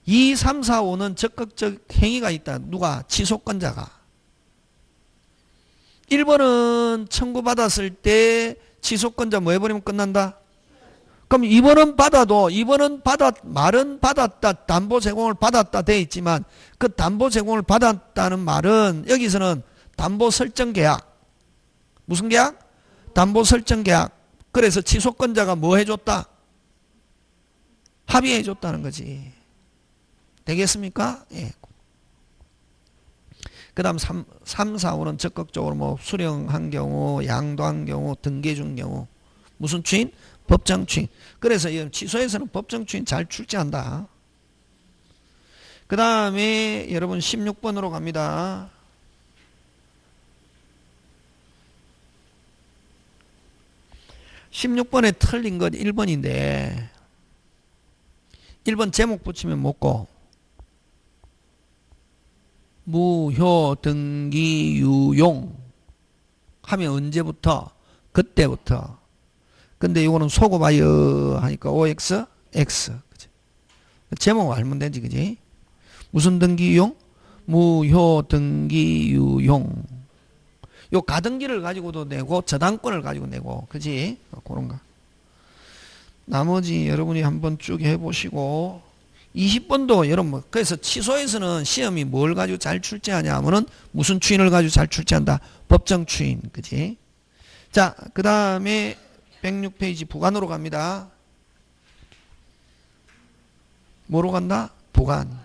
2, 3, 4, 5는 적극적 행위가 있다. 누가? 취소권자가. 1번은 청구받았을 때 취소권자 뭐 해버리면 끝난다? 그럼 2번은 말은 받았다. 담보 제공을 받았다 돼 있지만 그 담보 제공을 받았다는 말은 여기서는 담보 설정 계약. 무슨 계약? 담보 설정 계약. 그래서 취소권자가 뭐 해줬다? 합의해줬다는 거지. 되겠습니까? 예. 그 다음 3, 4, 5는 적극적으로 뭐 수령한 경우, 양도한 경우, 등기해준 경우. 무슨 추인? 법정 추인. 그래서 취소에서는 법정 추인 잘 출제한다. 그 다음에 여러분 16번으로 갑니다. 16번에 틀린 건 1번인데 1번 제목 붙이면 뭐고? 무효 등기 유용 하면 언제부터? 그때부터. 근데 이거는 소급하여 하니까 OX, X. 제목 알면 되지, 그지? 무슨 등기유용? 무효 등기유용. 요 가등기를 가지고도 내고 저당권을 가지고 내고, 그지? 그런 거. 나머지 여러분이 한번 쭉 해보시고 20번도 여러분, 그래서 취소에서는 시험이 뭘 가지고 잘 출제하냐 하면은 무슨 추인을 가지고 잘 출제한다? 법정 추인, 그지? 자, 그 다음에 106페이지 부관으로 갑니다. 뭐로 간다? 부관.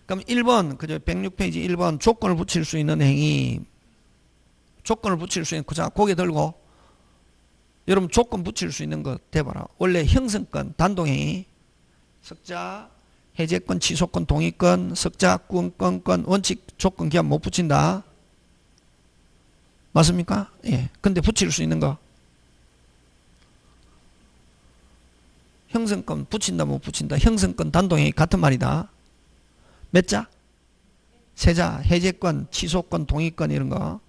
그럼 1번, 그죠? 106페이지 1번 조건을 붙일 수 있는 행위. 조건을 붙일 수 있는, 자, 고개 들고. 여러분 조건 붙일 수 있는 거 대봐라. 원래 형성권, 단독행위, 석자, 해제권, 취소권, 동의권, 석자, 권권, 원칙, 조건, 기한 못 붙인다. 맞습니까? 예. 근데 붙일 수 있는 거. 형성권 붙인다, 못 붙인다. 형성권, 단독행위 같은 말이다. 몇 자? 세 자. 해제권, 취소권, 동의권 이런 거.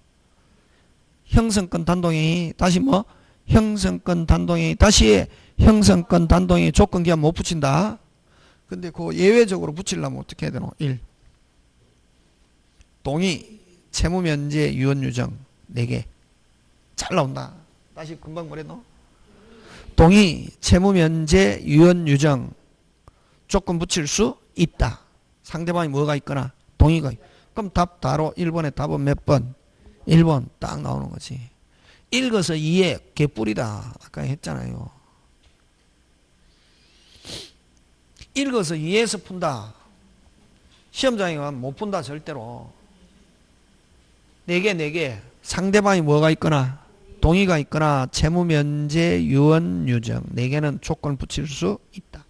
형성권, 단독행위. 다시 뭐? 형성권, 단독행위. 다시 형성권, 단독행위 조건, 기한 못 붙인다. 근데 그 예외적으로 붙이려면 어떻게 해야 되노? 1. 동의, 채무 면제, 유언 유정 4개. 잘 나온다. 다시 금방 뭐랬노? 동의, 채무 면제, 유언 유정 조건 붙일 수 있다. 상대방이 뭐가 있거나 동의가 있. 그럼 답 다로 1번의 답은 몇 번? 1번 딱 나오는 거지. 읽어서 이해 개뿔이다. 아까 했잖아요. 읽어서 이해해서 푼다. 시험장에 가면 못 푼다 절대로. 4개. 상대방이 뭐가 있거나 동의가 있거나 채무 면제, 유언, 유정 4개는 조건을 붙일 수 있다.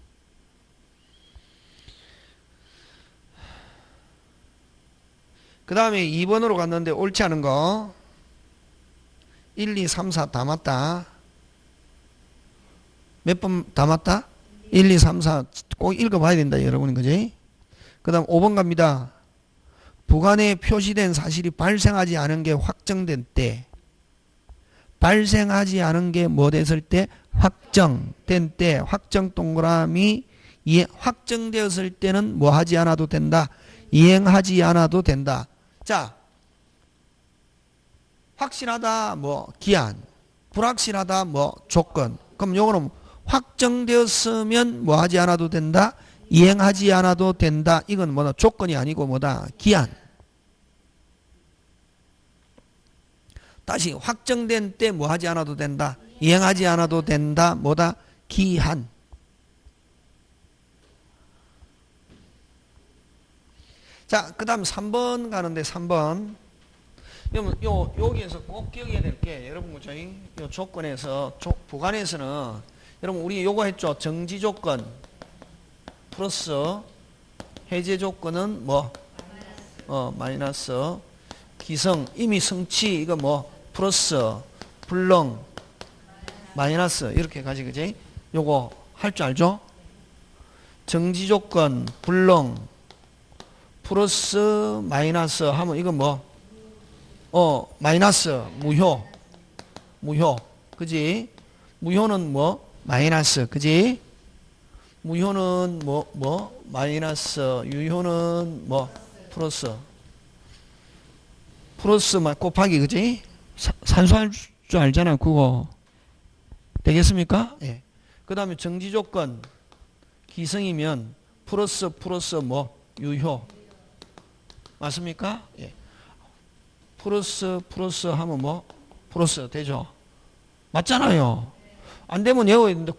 그 다음에 2번으로 갔는데 옳지 않은 거 1, 2, 3, 4 다 맞다. 몇 번 다 맞다? 1, 2, 3, 4 꼭 읽어봐야 된다 여러분, 그지? 그 다음 5번 갑니다. 부관에 표시된 사실이 발생하지 않은 게 확정된 때, 발생하지 않은 게 뭐 됐을 때? 확정된 때, 확정 동그라미 확정되었을 때는 뭐 하지 않아도 된다? 이행하지 않아도 된다. 자, 확실하다 뭐 기한, 불확실하다 뭐 조건. 그럼 요거는 확정되었으면 뭐 하지 않아도 된다? 이행하지 않아도 된다. 이건 뭐다? 조건이 아니고 뭐다? 기한. 다시 확정된 때 뭐 하지 않아도 된다? 이행하지 않아도 된다. 뭐다? 기한. 자, 그 다음 3번 가는데 3번. 그러면 여기에서 꼭 기억해야 될 게, 여러분, 그죠? 요 조건에서, 부관에서는, 여러분, 우리 요거 했죠? 정지 조건, 플러스, 해제 조건은 뭐? 마이너스, 기성, 이미 성취, 이거 뭐? 플러스, 불능, 마이너스, 이렇게 가지, 그지? 요거 할 줄 알죠? 정지 조건, 불능, 플러스, 마이너스 하면 이거 뭐? 마이너스, 무효, 그지? 무효는 뭐? 마이너스, 그지? 무효는 마이너스, 유효는 뭐? 플러스 곱하기, 그지? 산수할 줄 알잖아, 그거. 되겠습니까? 예. 그 다음에 정지 조건, 기성이면 플러스 뭐? 유효. 맞습니까? 예. 플러스 하면 뭐? 플러스 되죠? 맞잖아요. 안 되면 외워야 된다.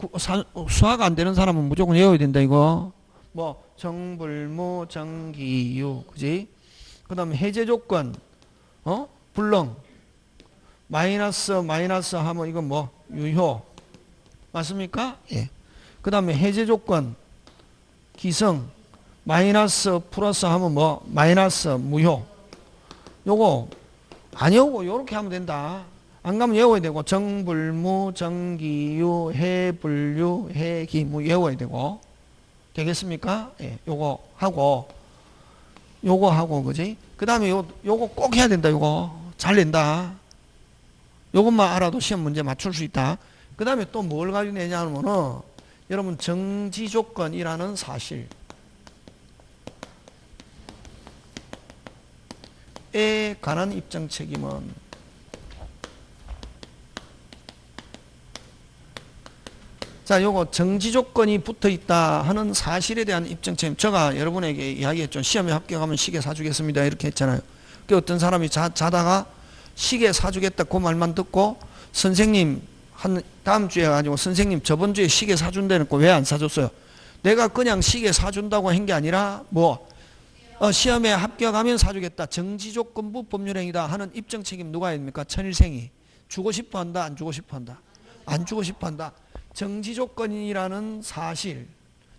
수학 안 되는 사람은 무조건 외워야 된다, 이거. 뭐, 정불무, 정기유, 그지? 그 다음에 해제 조건, 불능. 마이너스 하면 이건 뭐? 유효. 맞습니까? 예. 그 다음에 해제 조건, 기성. 마이너스 플러스 하면 뭐? 마이너스 무효. 요거 안 외우고 요렇게 하면 된다. 안 가면 외워야 되고, 정불무, 정기유, 해불유, 해기무 외워야 되고. 되겠습니까? 예. 요거 하고, 그지? 그 다음에 요거 꼭 해야 된다, 요거. 잘 낸다. 요것만 알아도 시험 문제 맞출 수 있다. 그 다음에 또 뭘 가지고 내냐 하면은 여러분 정지조건이라는 사실에 관한 입증 책임은 자, 요거 정지조건이 붙어있다 하는 사실에 대한 입증 책임. 제가 여러분에게 이야기했죠. 시험에 합격하면 시계 사주겠습니다 이렇게 했잖아요. 그 어떤 사람이 자다가 시계 사주겠다 그 말만 듣고 선생님 한 다음 주에 가지고 선생님 저번 주에 시계 사준다니까 왜 안 사줬어요? 내가 그냥 시계 사준다고 한 게 아니라 시험에 합격하면 사주겠다. 정지조건부 법률행위다 하는 입증 책임 누가 합니까? 천일생이. 주고 싶어 한다 안 주고 싶어 한다? 안 주고 싶어 한다. 정지조건이라는 사실,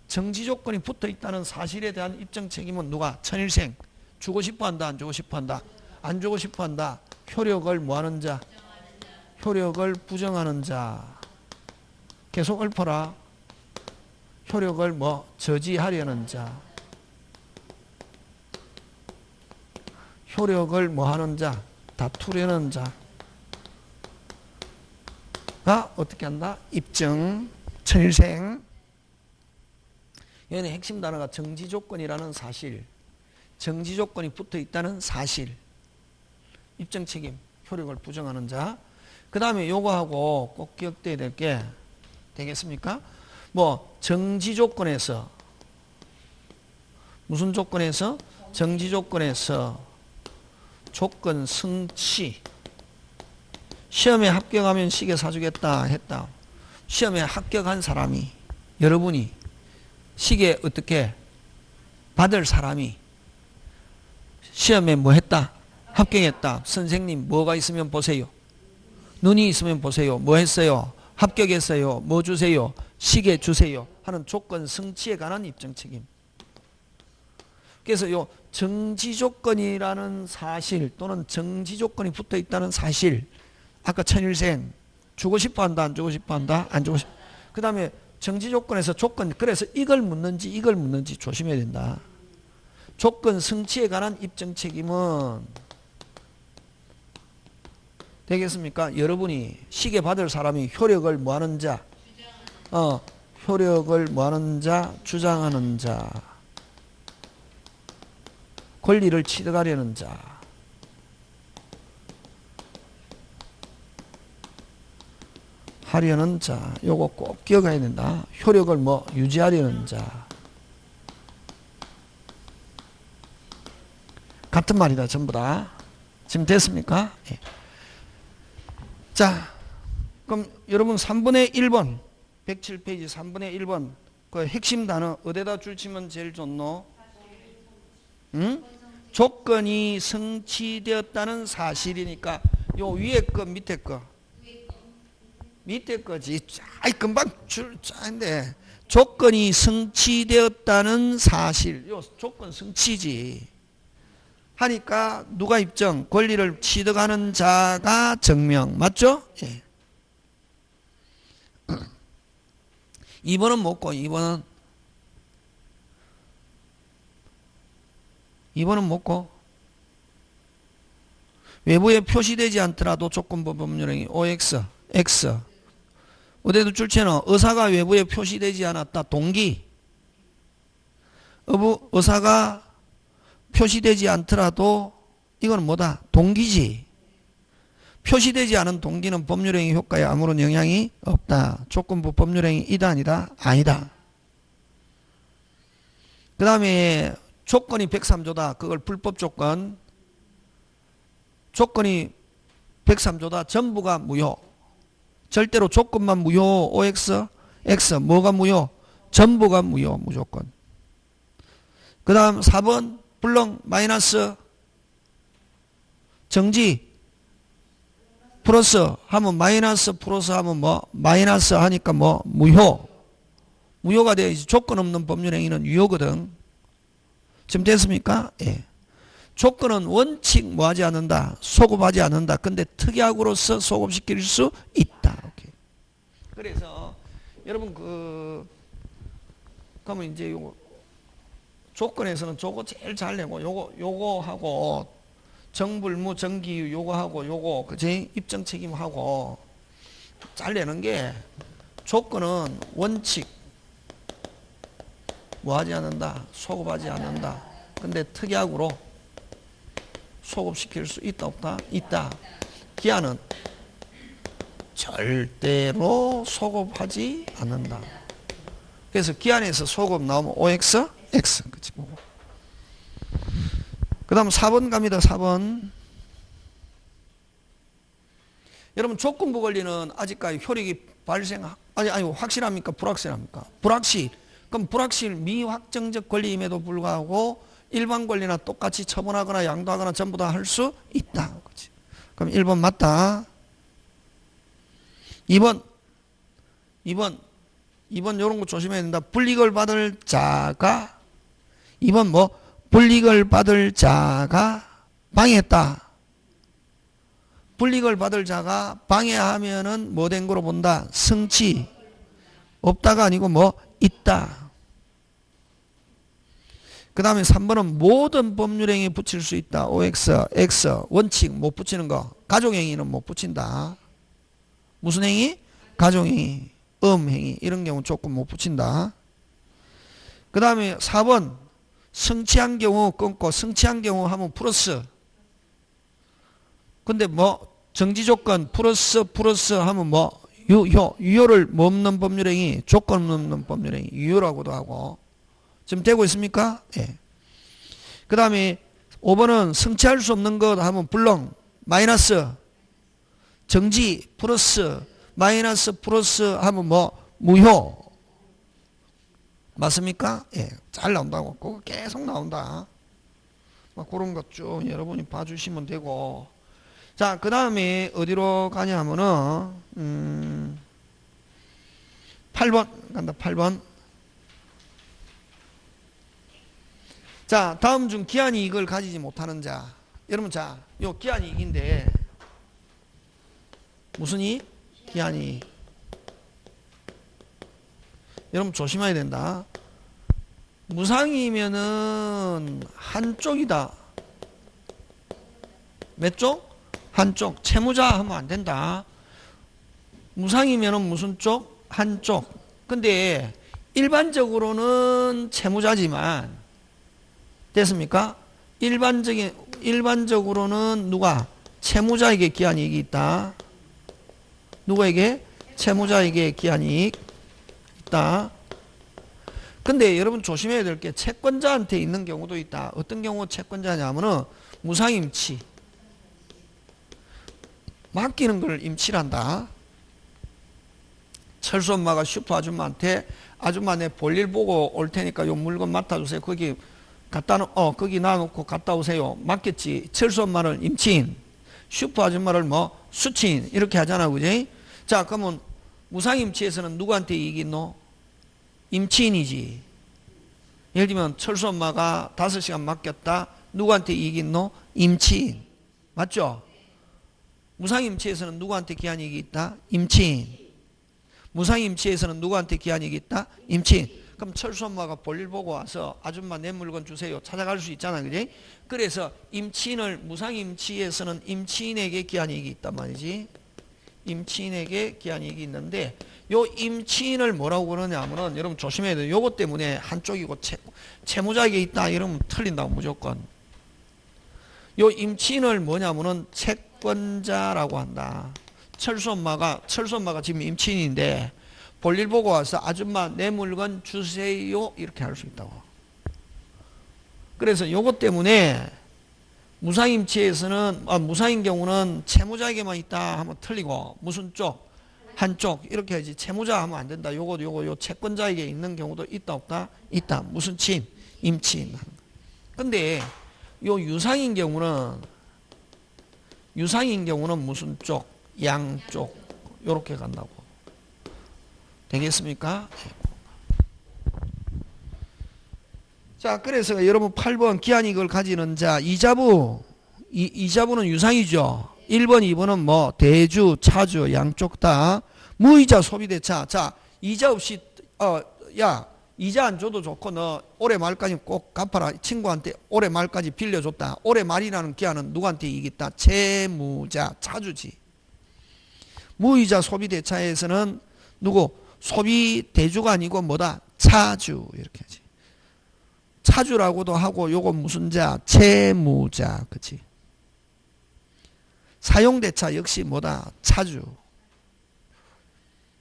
정지조건이 붙어있다는 사실에 대한 입증 책임은 누가? 천일생. 주고 싶어 한다 안 주고 싶어 한다? 안 주고 싶어 한다. 효력을 뭐하는 자? 효력을 부정하는 자. 계속 읊어라. 효력을 저지하려는 자. 효력을 뭐하는 자? 다투려는 자. 가 어떻게 한다? 입증, 천일생. 얘는 핵심 단어가 정지조건이라는 사실. 정지조건이 붙어있다는 사실. 입증 책임, 효력을 부정하는 자. 그 다음에 요거하고 꼭 기억돼야 될 게 되겠습니까? 정지조건에서 무슨 조건에서? 정지조건에서 조건 성취. 시험에 합격하면 시계 사주겠다 했다. 시험에 합격한 사람이, 여러분이 시계 어떻게 받을 사람이 시험에 뭐 했다? 합격했다. 선생님 뭐가 있으면 보세요. 눈이 있으면 보세요. 뭐 했어요? 합격했어요. 뭐 주세요? 시계 주세요. 하는 조건 성취에 관한 입증 책임. 그래서 요 정지조건이라는 사실 또는 정지조건이 붙어 있다는 사실. 아까 천일생. 주고 싶어 한다 안 주고 싶어 한다? 안 주고 싶어. 그 다음에 정지조건에서 조건. 그래서 이걸 묻는지 조심해야 된다. 조건 성취에 관한 입증 책임은 되겠습니까? 여러분이 시계 받을 사람이 효력을 뭐하는 자? 효력을 뭐하는 자? 주장하는 자. 권리를 취득하려는 자. 하려는 자. 요거 꼭 기억해야 된다. 효력을 유지하려는 자. 같은 말이다 전부 다. 지금 됐습니까? 예. 자, 그럼 여러분 3분의 1번 107페이지 3분의 1번 그 핵심 단어 어디다 줄치면 제일 좋노? 응? 조건이 성취되었다는 사실이니까 요 위에 거 밑에 거 밑에 거지. 아이 금방 줄 짜인데 조건이 성취되었다는 사실. 요 조건 성취지. 하니까 누가 입증? 권리를 취득하는 자가 증명. 맞죠? 예. 2번은 뭐고 2번은 뭐고? 외부에 표시되지 않더라도 조건부 법률행위 OX, X. 어디도 줄체는 의사가 외부에 표시되지 않았다. 동기. 의사가 표시되지 않더라도 이건 뭐다? 동기지. 표시되지 않은 동기는 법률행위 효과에 아무런 영향이 없다. 조건부 법률행위 이다 아니다? 아니다. 그 다음에 조건이 103조다. 그걸 불법 조건. 조건이 103조다. 전부가 무효. 절대로 조건만 무효. OX, X. 뭐가 무효? 전부가 무효. 무조건. 그 다음 4번 불능 마이너스 정지 플러스 하면 마이너스 플러스 하면 마이너스 하니까 무효. 무효가 돼야지. 조건 없는 법률행위는 유효거든. 지금 됐습니까? 예. 조건은 원칙 뭐하지 않는다. 소급하지 않는다. 근데 특약으로서 소급시킬 수 있다. 오케이. 그래서 여러분 그러면 이제 요거 조건에서는 저거 제일 잘 내고 요거하고 정불무 정기유 요거하고 요거 그지 입증 책임하고 잘 내는 게 조건은 원칙 뭐하지 않는다? 소급하지 않는다. 근데 특약으로 소급시킬 수 있다 없다? 있다. 기한은 절대로 소급하지 않는다. 그래서 기한에서 소급 나오면 OX, X. 그치 보고. 그 다음 4번 갑니다. 4번. 여러분 조건부 권리는 아직까지 효력이 아니 확실합니까? 불확실합니까? 불확실. 그럼 불확실 미확정적 권리임에도 불구하고 일반 권리나 똑같이 처분하거나 양도하거나 전부 다 할 수 있다. 그치? 그럼 1번 맞다. 2번 요런 거 조심해야 된다. 불이익을 받을 자가 2번 뭐 불이익을 받을 자가 방해했다. 불이익을 받을 자가 방해하면은 뭐 된 거로 본다. 성취. 없다가 아니고 뭐 있다. 그 다음에 3번은 모든 법률행위에 붙일 수 있다. OX, X, 원칙 못 붙이는 거. 가족행위는 못 붙인다. 무슨 행위? 가족행위, 음행위 이런 경우 조건 못 붙인다. 그 다음에 4번 성취한 경우 끊고 성취한 경우 하면 플러스. 근데 뭐 정지조건 플러스 하면 뭐 유효를 뭐 없는 법률행위, 조건 없는 법률행위 유효라고도 하고. 지금 되고 있습니까? 예. 그 다음에 5번은 성취할 수 없는 것 하면 불능, 마이너스, 정지, 플러스, 마이너스, 플러스 하면 뭐 무효. 맞습니까? 예. 잘 나온다고. 그거 계속 나온다. 막 그런 것 좀 여러분이 봐주시면 되고. 자, 그 다음에 어디로 가냐 하면은, 8번 간다. 8번. 자, 다음 중 기한이익을 가지지 못하는 자. 여러분, 자, 요 기한이익인데, 무슨 이익? 기한이익. 여러분, 조심해야 된다. 무상이면은 한쪽이다. 몇 쪽? 한쪽. 채무자 하면 안 된다. 무상이면은 무슨 쪽? 한쪽. 근데 일반적으로는 채무자지만, 됐습니까? 일반적으로는 누가? 채무자에게 기한이익이 있다. 누구에게? 채무자에게 기한이익 있다. 근데 여러분 조심해야 될 게 채권자한테 있는 경우도 있다. 어떤 경우 채권자냐면은 무상임치. 맡기는 걸 임치란다. 철수 엄마가 슈퍼 아줌마한테 아줌마 내 볼일 보고 올 테니까 요 물건 맡아주세요. 거기 거기 놔놓고 갔다 오세요. 맡겼지. 철수 엄마를 임치인, 슈퍼 아줌마를 뭐 수치인 이렇게 하잖아, 그지? 자, 그러면 무상임치에서는 누구한테 이익이 있노? 임치인이지. 예를 들면 철수 엄마가 5시간 맡겼다. 누구한테 이익이 있노? 임치인. 맞죠? 무상임치에서는 누구한테 기한이익이 있다? 임치인. 무상임치에서는 누구한테 기한이익이 있다? 임치인. 그럼 철수 엄마가 볼일 보고 와서 아줌마 내 물건 주세요. 찾아갈 수 있잖아, 그지? 그래서 임치인을 무상임치에서는 임치인에게 기한이익이 있단 말이지. 임치인에게 기한이익이 있는데 요 임치인을 뭐라고 그러냐면은 여러분 조심해야 돼요. 요것 때문에 한쪽이고 채무자에게 있다 이러면 틀린다고 무조건. 요 임치인을 뭐냐면은 채권자라고 한다. 철수 엄마가 지금 임치인인데 볼일 보고 와서 아줌마 내 물건 주세요 이렇게 할 수 있다고. 그래서 요것 때문에 무상임치에서는 무상인 경우는 채무자에게만 있다 하면 틀리고 무슨 쪽? 한쪽 이렇게 해야지. 채무자 하면 안 된다. 요거 채권자에게 있는 경우도 있다 없다? 있다. 무슨 친? 임친. 근데 요 유상인 경우는 무슨 쪽? 양쪽 요렇게 간다고. 되겠습니까? 자, 그래서 여러분 8번 기한이익을 가지는 자 이자부. 이자부는 유상이죠. 1번, 2번은 뭐 대주, 차주 양쪽 다 무이자 소비대차. 자, 이자 없이 이자 안 줘도 좋고 너 올해 말까지 꼭 갚아라. 친구한테 올해 말까지 빌려줬다. 올해 말이라는 기한은 누구한테 이익이 있다? 채무자, 차주지. 무이자 소비 대차에서는 누구? 소비 대주가 아니고 뭐다? 차주. 이렇게 하지. 차주라고도 하고 요건 무슨 자? 채무자. 그치? 사용대차 역시 뭐다? 차주.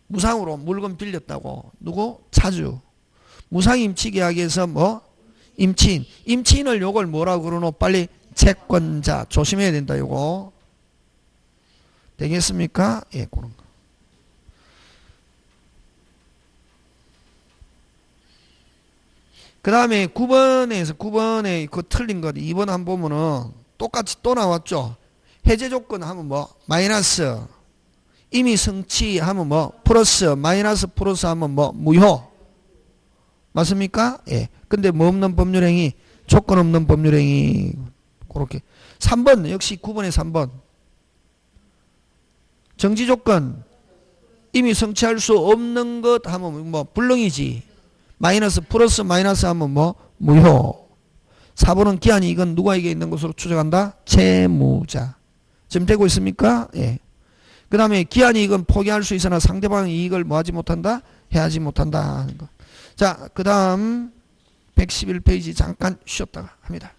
무상으로 물건 빌렸다고. 누구? 차주. 무상임치계약에서 뭐? 임치인. 임치인을 요걸 뭐라고 그러노? 빨리 채권자. 조심해야 된다 요거. 되겠습니까? 예, 그런 거. 그 다음에 9번에 그 틀린 거 2번 한 보면은 똑같이 또 나왔죠. 해제 조건 하면 뭐? 마이너스. 이미 성취하면 뭐? 플러스. 마이너스 플러스 하면 뭐? 무효. 맞습니까? 예. 근데 뭐 없는 법률행위? 조건 없는 법률행위. 그렇게. 3번. 역시 9번에 3번. 정지 조건. 이미 성취할 수 없는 것 하면 뭐? 불능이지. 마이너스 플러스 마이너스 하면 뭐? 무효. 4번은 기한이 이건 누구에게 있는 것으로 추정한다? 채무자. 지금 되고 있습니까? 예. 그 다음에 기한이 이건 포기할 수 있으나 상대방의 이익을 뭐 하지 못한다? 해하지 못한다 하는 거. 자, 그 다음 111페이지 잠깐 쉬었다가 합니다.